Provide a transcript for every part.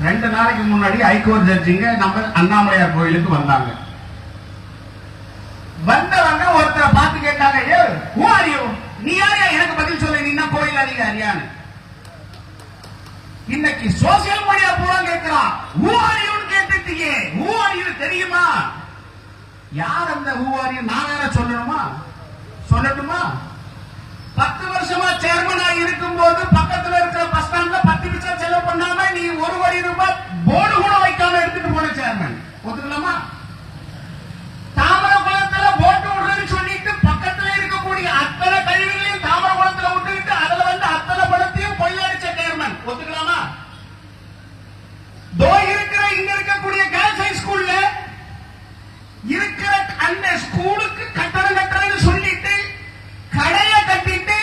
2 நாளைக்கு முன்னாடி ஹைகோர்ட் ஜட்ஜிங்க நம்ம அண்ணாமலையார் கோயிலுக்கு வந்தாங்க. வந்தவங்க ஒருத்தரை பார்த்து கேட்டாங்க, ஏ ஹூ ஆர் யூ, நீ யாரையா எனக்கு பதில் சொல்ல, நீ என்ன கோயில் அதிகாரியான்னு. இன்னைக்கு சோசியல் மீடியா பூரா கேட்கிறான், ஹூ ஆர் யூன்னு கேட்டுட்டீங்க, ஹூ ஆர் யூ தெரியுமா? யார் அந்த ஹூ ஆர் யூ? நான் வேற சொல்லணுமா? சொல்லட்டுமா? 10 வருஷமா சேர்மனா இருக்கும் போது பக்கத்துல இருக்கிற பஸ் ஸ்டாண்ட்ல 10 நிமிஷம் செலவு பண்ணாம நீ 1 கோடி ரூபாய் போர்டு கூட வைக்காம எடுத்துட்டு போன சேர்மன், ஒத்துக்கலாமா? தாமரகுளத்துல போட்டு விடுறேன்னு சொல்லிட்டு பக்கத்துல இருக்கக்கூடிய அத்தனை கழிவுகளையும் தாமரகுளத்துல விட்டுக்கிட்டு அதுல வந்து அத்தனை பணத்தையும் கொள்ளடிச்ச சேர்மன், ஒத்துக்கலாமா? இங்க இருக்கக்கூடிய கேர்ள்ஸ் ஹை ஸ்கூல்ல இருக்கிற அந்த ஸ்கூலுக்கு கட்டணம் கட்டுறதுன்னு சொல்லிட்டு கடையை கட்டிட்டு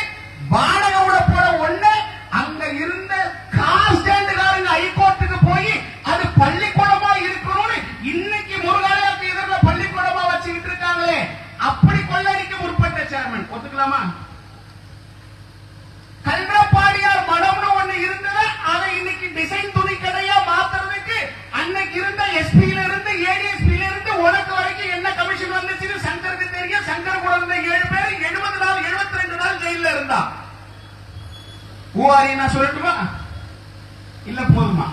வாடகை விட போட ஒண்ணு அங்க இருந்த கார் ஸ்டாண்டுக்காரங்க ஹைகோர்ட்டுக்கு போய் அது பள்ளிக்கூடமா இருக்கணும்னு இன்னைக்கு முருகாலயத்துக்கு எதிர்ல பள்ளிக்கூடமா வச்சுக்கிட்டு இருக்காங்களே, அப்படி கொள்ளடிக்க முற்பட்ட சேர்மன், ஒத்துக்கலாமா? கல்றப்பாடியார் மடம்னு ஒண்ணு இருந்தது, அதை இன்னைக்கு டிசைன் துணி கடையா மாத்துறதுக்கு அன்னைக்கு இருந்த எஸ்பியில இருந்து ஏடிஎஸ்பியில இருந்து உனக்கு வரைக்கும் என்ன கமிஷன் வந்துச்சுன்னு சங்கருக்கு தெரியும். சங்கர் கூட இருந்த 7 பேர் 70 நாள் 72 நாள் ஜெயில இருந்தா. ஊவாரி நான் சொல்லட்டுமா இல்ல போதுமா?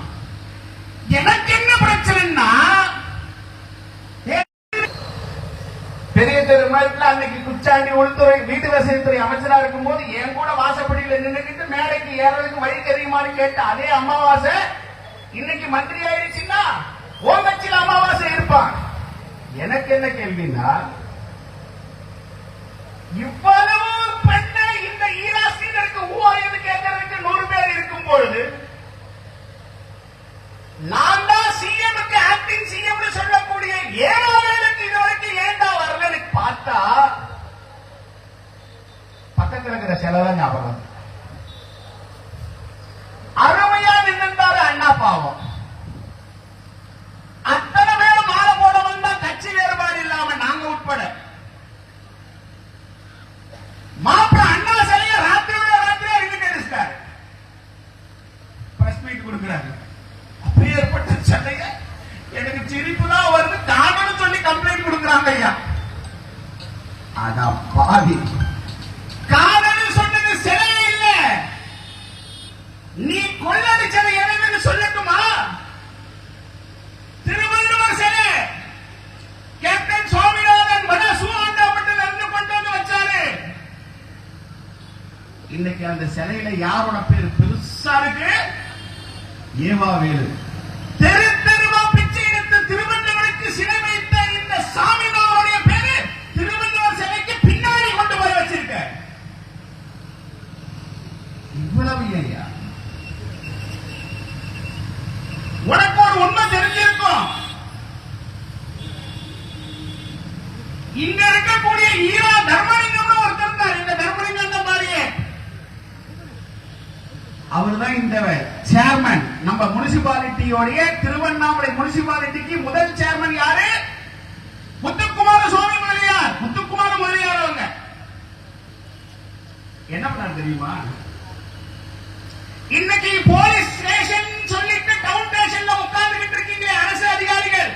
எனக்கு என்ன பிரச்சனைன்னா, பெரிய தெருமாட்டில் அன்னைக்கு குச்சாண்டி உள்துறை வீட்டு வசதித்துறை அமைச்சரா இருக்கும் போது என் கூட வாசப்படியில் நின்றுகிட்டு மேடைக்கு ஏறதுக்கு வழி தெரியுமான்னு கேட்ட அதே அமாவாசை இன்னைக்கு மந்திரி ஆயிடுச்சுன்னா உன் கட்சியில் அமாவாசை இருப்பான். எனக்கு என்ன கேள்வினா, இவ்வளவு பெண்ணை இந்த ஈராசினருக்கு ஊவாரின்னு கேட்கறதுக்கு 100 பேர் இருக்கும் பொழுது நான் தான் சிஎம்க்கு ஆக்டிங் சிஎம் சொல்லக்கூடிய 7 இதுவரைக்கும் ஏண்டா வரலன்னு பார்த்தா பக்கத்தில் இருக்கிற செலவை ஞாபகம். அருமையா நின்றாரு அண்ணா பாவம். அத்தனை பேரும் மாலை போட வந்தா கட்சி வேறுபாடு இல்லாம நாங்க உட்பட மாப்பிள்ள அண்ணா சிலைய ராத்திரியோட ராத்திரியா இருந்து அடிச்சிட்டாரு. பிரஸ் மீட் கொடுக்கிறாரு. அப்பேற்பட்ட சட்டைய எனக்கு சிரிப்பு தான் வருது, காரணம் சொல்லி கம்ப்ளைண்ட் கொடுக்கிறாங்க. ஐயா அதான் பாதி காரணம் சொன்னது சிலையே இல்ல, நீ கொள்ளடிச்சது எதுன்னு சொல்லட்டுமா? திருவள்ளுவர் சிலை கேப்டன் சுவாமிநாதன் வட சூவாண்டாப்பட்டில் இருந்து கொண்டு வந்து வச்சாரு. இன்னைக்கு அந்த சிலையில யாரோட பேர் பெருசா இருக்கு? ஏவாவேலு. தெரு தெருவா பிச்சை எடுத்து திருவள்ளுவருக்கு சிலை வைத்த இந்த சாமிநாதனுடைய பேரு திருவள்ளுவர் சிலைக்கு பின்னாடி கொண்டு போய் வச்சிருக்க. இவ்வளவு ஐயா, உனக்கு ஒரு உண்மை தெரிஞ்சிருக்கும். இங்க இருக்கக்கூடிய ஈரா தர்மலிங்கம் ஒருத்தர் இருந்தார். இந்த தர்மலிங்கம் தான் பாருங்க, அவர்தான் இந்த சேர்மன். நம்ம முனிசிபாலிட்டியோடைய திருவண்ணாமலை முனிசிபாலிட்டிக்கு முதல் சேர்மன் யாரு? முத்துக்குமார சுவாமி முதலியார். முத்துக்குமார முதலியார் அவங்க என்ன பண்ணாரு தெரியுமா? இன்னைக்கு போலீஸ் ஸ்டேஷன் சொல்லிட்டு டவுன் ஸ்டேஷன்ல உட்கார்ந்துகிட்டு இருக்கீங்க அரசு அதிகாரிகள்.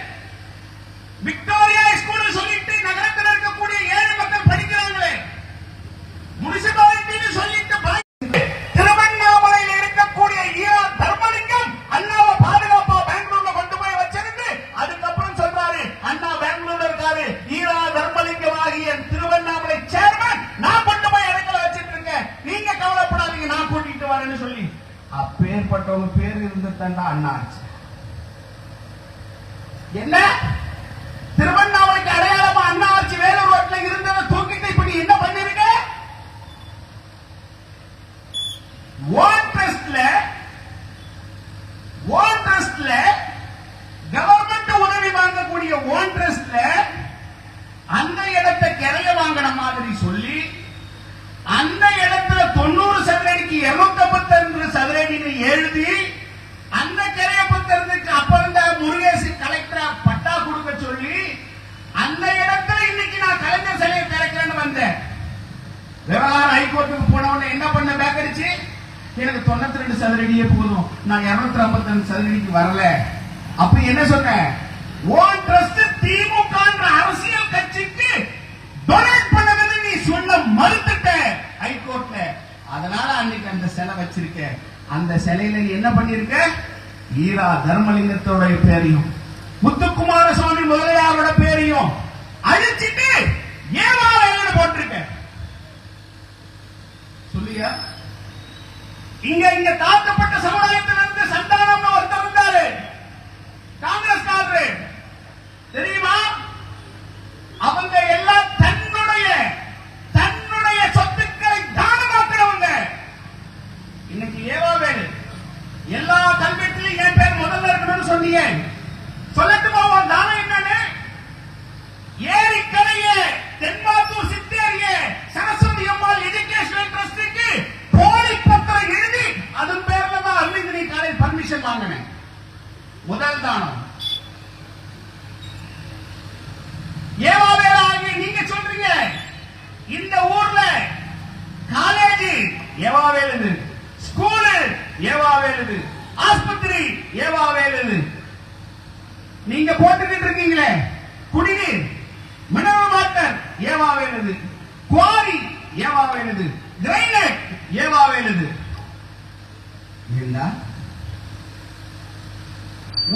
விக்டோரியா ஸ்கூல் சொல்லிட்டு நகரத்தில் இருக்கக்கூடிய 7 மக்கள் படிக்கிறாங்களே, முனிசிபாலிட்டி சொல்லிட்டு திருவண்ணாமலையில் இருக்கக்கூடிய ஈரா தர்மலிங்கம் அண்ணாவை பாதுகாப்பா பெங்களூர்ல கொண்டு போய் வச்சிருந்து அதுக்கப்புறம் சொல்றாரு, அண்ணா பெங்களூர்ல இருக்காரு, ஈரா தர்மலிங்கம் ஆகிய திருவண்ணாமலை சேர்மன் நான் கொண்டு போய் இடத்துல வச்சிட்டு இருக்கேன், நீங்க கவலைப்படாதீங்க நான் கூட்டிட்டு வரேன்னு சொல்லி அப்பேற்பட்டவங்க பேர் இருந்துட்டா அண்ணா ஆச்சு. என்ன திருவண்ணாமலைக்கு அடையாளமா அண்ணா ஆட்சி வேலூர் ரோட்ல இருந்ததை தூக்கிட்டு இப்படி என்ன பண்ணிருக்க? ஓன் ட்ரஸ்ட்ல கவர்மெண்ட் உதவி வாங்கக்கூடிய ஓன் ட்ரஸ்ட்ல அந்த இடத்தை கிரைய வாங்கின மாதிரி சொல்லி அந்த இடத்துல 90 சதுரடிக்கு 252 சதுரடின்னு எழுதி அந்த கிரைய புத்தகத்துக்கு அப்ப இருந்த முருகேசி கலெக்டரா பட்டா கொடுக்க சொல்லி அந்த இடத்துல இன்னைக்கு நான் கலைஞர் சிலையை திறக்கிறேன்னு வந்தேன். விவகாரம் ஹைகோர்ட்டுக்கு போனவன என்ன பண்ண பேக்கரிச்சு எனக்கு 92 சதுரடியே போதும், நான் 252 சதுரடிக்கு வரல. அப்ப என்ன சொன்ன, ஓன் ட்ரஸ்ட் திமுக அரசியல் கட்சிக்கு டொனேட் பண்ணதுன்னு நீ சொல்ல மறுத்துட்ட ஹைகோர்ட்ல. அதனால அன்னைக்கு அந்த சிலை வச்சிருக்க. அந்த சிலையில நீ என்ன பண்ணிருக்க, ஈரா தர்மலிங்கத்தோட பேரையும் முத்துக்குமாரசாமி முதலியாரோட பேரையும் அழிச்சிட்டு ஏவாவேலு போட்டிருக்க. சொல்லியா, இங்க தாழ்த்தப்பட்ட சமுதாயத்திலிருந்து சந்தானம் ஒருத்தர் இருந்தாரு, காங்கிரஸ் காரரு தெரியுமா? அவங்க எல்லாம் தன்னுடைய சொத்துக்களை தானமாக்குறவங்க. இன்னைக்கு ஏவாவேலு எல்லா கல்வெட்டிலும் என் பேர் முதல்ல இருக்கணும்னு சொன்னீங்க. சொல்லட்டுமா உன் தானம் என்னன்னு? ஏரிக்கரைய தென்மாத்தூர் சித்தேரிய சரஸ்வதி அம்மாள் எஜுகேஷனல் ட்ரஸ்டுக்கு போலி பத்திரம் எழுதி அதன் பேர்ல தான் அருள்கிரி காலேஜ் பர்மிஷன் வாங்கினேன். முதல் தானம். ஏவாவேலு ஆகிய நீங்க சொல்றீங்க இந்த ஊர்ல காலேஜ் ஏவாவேலு, ஸ்கூலு ஏவாவேலு, ஆஸ்பத்திரி ஏவாவேலு. நீங்க போட்டுக்கிட்டு இருக்கீங்களே குடிநீர், மினரல் வாட்டர் ஏவாவேலு, குவாரி ஏவாவேலு, கிரைனேட் ஏவாவேலு.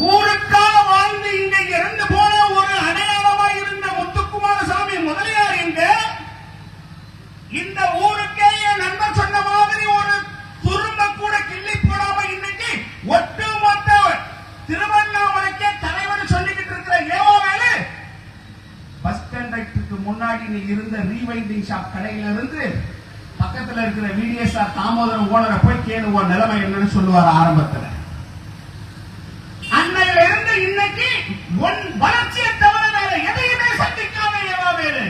ஊருக்காக வாழ்ந்து இங்க இறந்து போன ஒரு அடையாளமாக இருந்த முத்துக்குமாரசாமி முதலியார் எங்க? இந்த ஊருக்கே என் நண்பர் சொன்ன மாதிரி ஒரு துரும்ப கூட கிள்ளி போடாம இன்னைக்கு ஒட்டுமொத்த திருவண்ணாமலைக்கே தலைவர் சொல்லிக்கிட்டு இருக்கிற ஏவாவேலு பஸ் கண்டக்டருக்கு முன்னாடி நீ இருந்த ரீவைண்டிங் ஷாப் கடையில இருந்து பக்கத்துல இருக்கிற விடிஎஸ்ஆர் தாமோதரம் ஓனரை போய் கேளுவ நிலைமை என்னன்னு சொல்லுவார் ஆரம்பத்தில். அன்னையில இருந்து இன்னைக்கு உன் வளர்ச்சியை தவிர வேற எதையுமே சந்திக்காத ஏவாவேலு.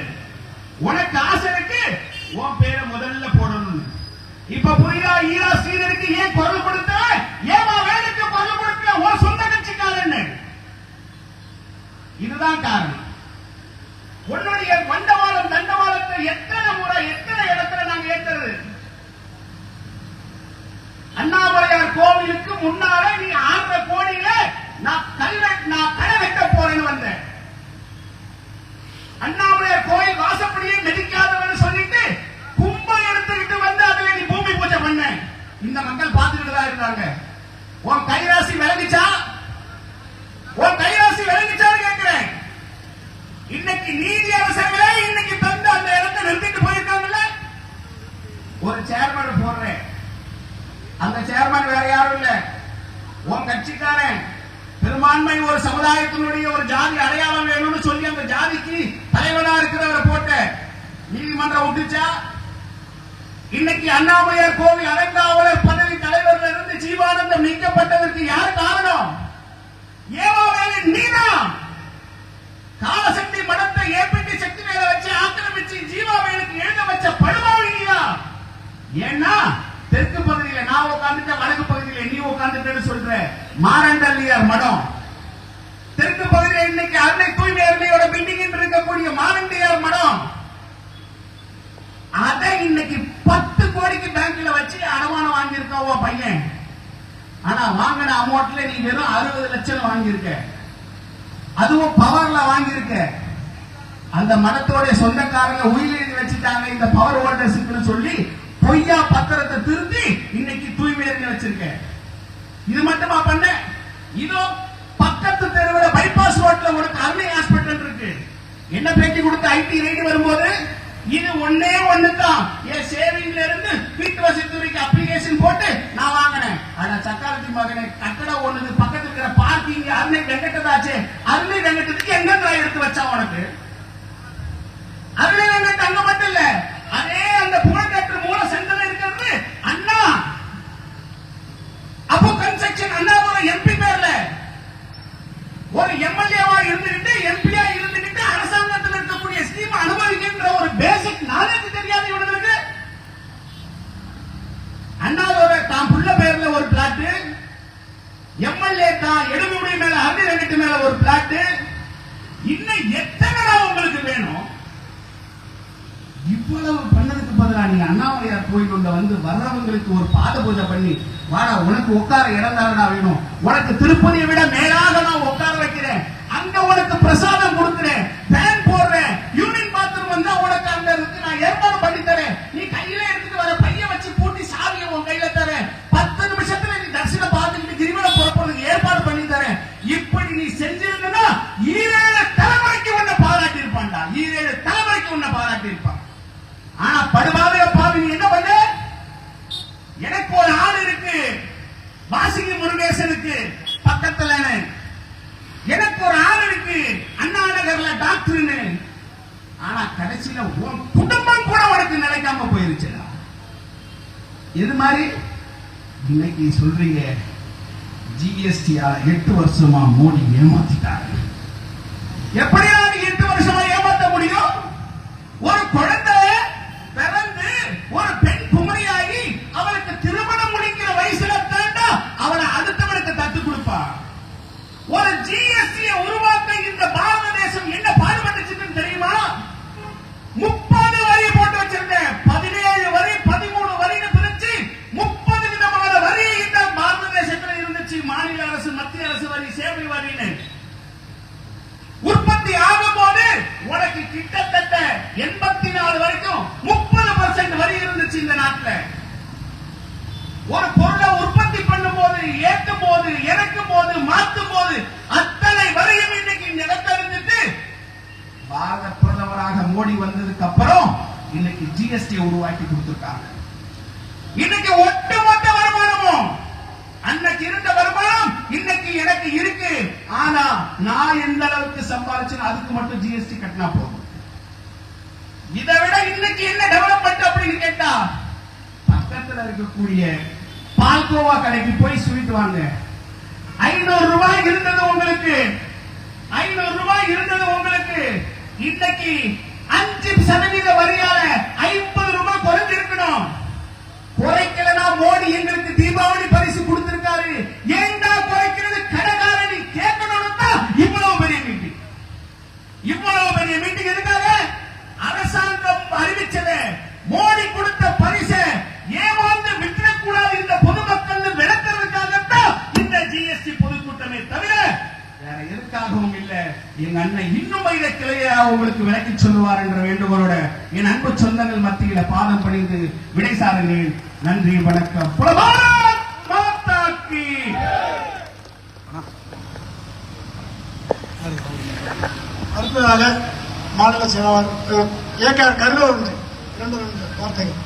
உனக்கு ஆசை இருக்கு உன் பேரை முதல்ல போடணும். இப்ப புரியா, ஈரா ஸ்ரீதருக்கு ஏன் குரல் கொடுத்த, ஏவாவேலுக்கு குரல் கொடுத்த உன் சொந்த கட்சிக்காரன்னு. இதுதான் காரணம். உன்னுடைய வண்டவாளம் தண்டவாளத்தை எத்தனை முறை எத்தனை இடத்துல நாங்க ஏற்றது. அண்ணாமலையார் கோவிலுக்கு முன்னால நீ 6 கோடியில நான் கடை வைக்க போறேன்னு வந்தேன். அண்ணாமலையார் கோயில் வாசப்படியே மெதிக்காதவன்னு சொல்லிட்டு கும்பம் எடுத்துக்கிட்டு வந்து அதுல நீ பூமி பூஜை பண்ண. இந்த மக்கள் பார்த்துக்கிட்டு தான் இருந்தாங்க. உன் கைராசி விளங்குச்சா? உன் கைராசி விளங்குச்சான்னு கேட்கிறேன். இன்னைக்கு நீதி அரசர்களே இன்னைக்கு தந்து அந்த இடத்தை நிறுத்திட்டு போயிருக்காங்கல்ல. ஒரு சேர்மன் போடுறேன், அந்த சேர்மன் வேற யாரும் இல்ல, உன் கட்சிக்காரன். பெரும்பான்மை ஒரு சமுதாயத்தினுடைய ஒரு ஜாதி அடையாளம் வேணும்னு சொல்லி அந்த ஜாதிக்கு தலைவனா இருக்கிறவரை போட்ட நீதிமன்றம் விட்டுச்சா? இன்னைக்கு அண்ணாமலையார் கோவில் அறங்காவலர் பதவி தலைவர்ல இருந்து ஜீவானந்தம் நீக்கப்பட்டதற்கு யார் காரணம்? ஏவாவேலு நீதான். காலசக்தி மடத்தை ஏபிடி சக்தி மேல வச்சு ஆக்கிரமிச்சு ஜீவாவேலுக்கு எழுத வச்ச படுபாவியா? ஏன்னா தெற்கு பகுதியில நான் உட்கார்ந்துட்ட, வடக்கு பகுதியில நீ உட்கார்ந்துட்டேன்னு சொல்ற மாரண்டல்லியார் மடம். தெற்கு பகுதியில் இன்னைக்கு அன்னை தூய்மை அருமையோட பில்டிங் இருக்கக்கூடிய மாரண்டியார் மடம். அதை இன்னைக்கு 10 கோடிக்கு பேங்க்ல வச்சு அடமானம் வாங்கியிருக்க பையன். ஆனா வாங்கின அமௌண்ட்ல நீ வெறும் 60 லட்சம் வாங்கியிருக்க. அதுவும் பவர்ல வாங்கியிருக்க. அந்த மடத்தோட சொந்தக்காரங்க உயிரிழந்து வச்சுட்டாங்க இந்த பவர் ஹோல்டர்ஸ்க்கு சொல்லி பொய்யா பத்திரத்தை திருத்தி இன்னைக்கு தூய்மை வச்சிருக்க. இது மட்டுமா பண்ண? இதோ பக்கத்து தெருவில் பைபாஸ் ரோட்ல ஒரு அருணை ஹாஸ்பிட்டல் இருக்கு. என்ன பேட்டி கொடுத்த ஐடி ரைடு வரும்போது இது ஒன்னே ஒண்ணுதான், என் சேவிங்ல இருந்து வீட்டு வசதி துறைக்கு அப்ளிகேஷன் போட்டு நான் வாங்கினேன். ஆனா சக்காலத்தி மகனை கட்டடம் ஒண்ணுது பக்கத்துல இருக்கிற பார்க்கிங் அருணை வெங்கட்டதாச்சு. அருணை வெங்கட்டத்துக்கு எங்க எடுத்து வச்சா உனக்கு? அருணை வெங்கட் அங்க மட்டும் இல்ல, அதே அந்த புகழ்கற்று மூல சென்டர் இருக்கிறது அண்ணா அப்போ கன்ஸ்ட்ரக்ஷன் அண்ணாவோட எம்பி பேர்ல ஒரு எம்எல்ஏவா இருந்துகிட்டு எம்பியா இருந்துகிட்டு அரசாங்கத்தில் இருக்கக்கூடிய ஸ்கீம் அனுபவிக்கின்ற ஒரு பேசிக் நாலேஜ் தெரியாது இவனுக்கு. அண்ணாவோட தான் புள்ள பேர்ல ஒரு பிளாட், எம்எல்ஏ தான் எடுமுடி மேல அருணை வெங்கட் மேல ஒரு பிளாட். இன்னும் எத்தனை உங்களுக்கு வேணும்? இவ்வளவு இவ்வளவு பண்ணதுக்கு பதிலா நீ அண்ணாமலையார் கோயிலுள்ள வந்து வர்றவங்களுக்கு ஒரு பாத பூஜை பண்ணி வாடா, உனக்கு உட்கார இடம் தானடா வேணும், உனக்கு திருப்பதியை விட மேலாக நான் உட்கார வைக்கிறேன், அங்க உனக்கு பிரசாதம் கொடுக்கிறேன், ஃபேன் போடுறேன், யூனியன் பாத்ரூம் வந்தா உனக்கு அங்க இருக்கு நான் ஏற்பாடு பண்ணி தரேன், நீ கையில எடுத்துட்டு வர பைய வச்சு பூட்டி சாவியை உன் கையில தரேன், 10 நிமிஷத்துல நீ தரிசனம் பார்த்துக்கிட்டு கிரிவலம் புறப்படுறதுக்கு ஏற்பாடு பண்ணி தரேன். இப்படி நீ செஞ்சிருந்தா 7 தலைமுறைக்கு உன்னை பாராட்டி இருப்பான்டா, 7 தலைமுறைக்கு உன்னை பாராட்டி இருப்பான். ஆனா படுபாதைய பாவி நீ என்ன பண்ண? எனக்கு ஒரு ஆள் இருக்கு, வாசிகி முருகேசனுக்கு பக்கத்துல எனக்கு ஒரு ஆள் இருக்கு, அண்ணா நகர்ல டாக்டர்னு. ஆனா கடைசியில உன் குடும்பம் கூட உனக்கு நிலைக்காம போயிருச்சுடா. இது மாதிரி இன்னைக்கு சொல்றீங்க ஜிஎஸ்டியால 8 வருஷமா மோடி ஏமாத்திட்டாரு. எப்படியா 8 வருஷமா ஏமாத்த முடியும்? ஒரு குழந்தை பிறந்து ஒரு பெண் குமரியாகி அவளுக்கு திருமணம் முடிக்கிற வயசுல தாண்டா அவனை அடுத்தவனுக்கு தத்து கொடுப்பா. ஒரு ஜிஎஸ்டியை உருவாக்க இந்த பாரத தேசம் என்ன பாடுபட்டுச்சுன்னு தெரியுமா? 30 வரி போட்டு வச்சிருந்தேன், 17 வரி 13 வரின்னு பிரிச்சு 30 விதமான வரி இந்த பாரத தேசத்துல இருந்துச்சு. மாநில அரசு, மத்திய அரசு வரி, சேவை வரின்னு. உற்பத்தி ஆகும் போது உனக்கு கிட்டத்தட்ட 84 வரைக்கும் 30% வரி இருந்துச்சு இந்த நாட்டில். ஒரு பொருளை உற்பத்தி பண்ணும் போது, ஏற்றும் போது, இறக்கும் போது, மாற்றும் போது அத்தனை வரியும் இன்னைக்கு நிலத்தறிந்துட்டு பாரத பிரதமராக மோடி வந்ததுக்கு அப்புறம் இன்னைக்கு ஜிஎஸ்டி உருவாக்கி கொடுத்திருக்காங்க. இன்னைக்கு ஒட்டுமொத்த வருமானமும் அன்னைக்கு இருந்த வருமானம் இன்னைக்கு எனக்கு இருக்கு. ஆனா நான் எந்த அளவுக்கு சம்பாதிச்சேன் அதுக்கு மட்டும் ஜிஎஸ்டி கட்டினா போதும். இதை விட இன்னைக்கு என்ன டெவலப்மெண்ட் அப்படின்னு கேட்டா, பக்கத்துல இருக்கக்கூடிய பால்கோவா கடைக்கு போய் ஸ்வீட் வாங்க, 500 ரூபாய் இருந்தது உங்களுக்கு, 500 ரூபாய் இருந்தது உங்களுக்கு. இன்னைக்கு 5% வரியால 50 ரூபாய் குறைஞ்சிருக்கணும். குறைக்கலனா மோடி எங்களுக்கு தீபாவளி பரிசு கொடுத்திருக்காரு, ஏண்டா குறைக்கிறது கடைக்காரனி கேட்கணும்னு தான் இவ்வளவு பெரிய மீட்டிங். இவ்வளவு பெரிய மீட்டிங் எதுக்காக? அரசாங்கம் அறிவிச்சது, மோடி கொடுத்த பரிசு ஏமாந்து விட்டுறக்கூடாது இந்த பொதுமக்கள் விளக்குறதுக்காகத்தான் இந்த ஜிஎஸ்டி பொதுக்கூட்டமே தவிர வேற எதுக்காகவும் இல்ல. எங்க அண்ணன் இன்னும் இதை கிளையா உங்களுக்கு விளக்கி சொல்லுவார் என்ற வேண்டுகோளோட என் அன்பு சொந்தங்கள் மத்தியில பாதம் பணிந்து விடை சாருங்கள். நன்றி, வணக்கம். அடுத்ததாக மாநில செயலாளர் ஏ.கே.ஆர். கருணாநிதி 2 வார்த்தைகள்.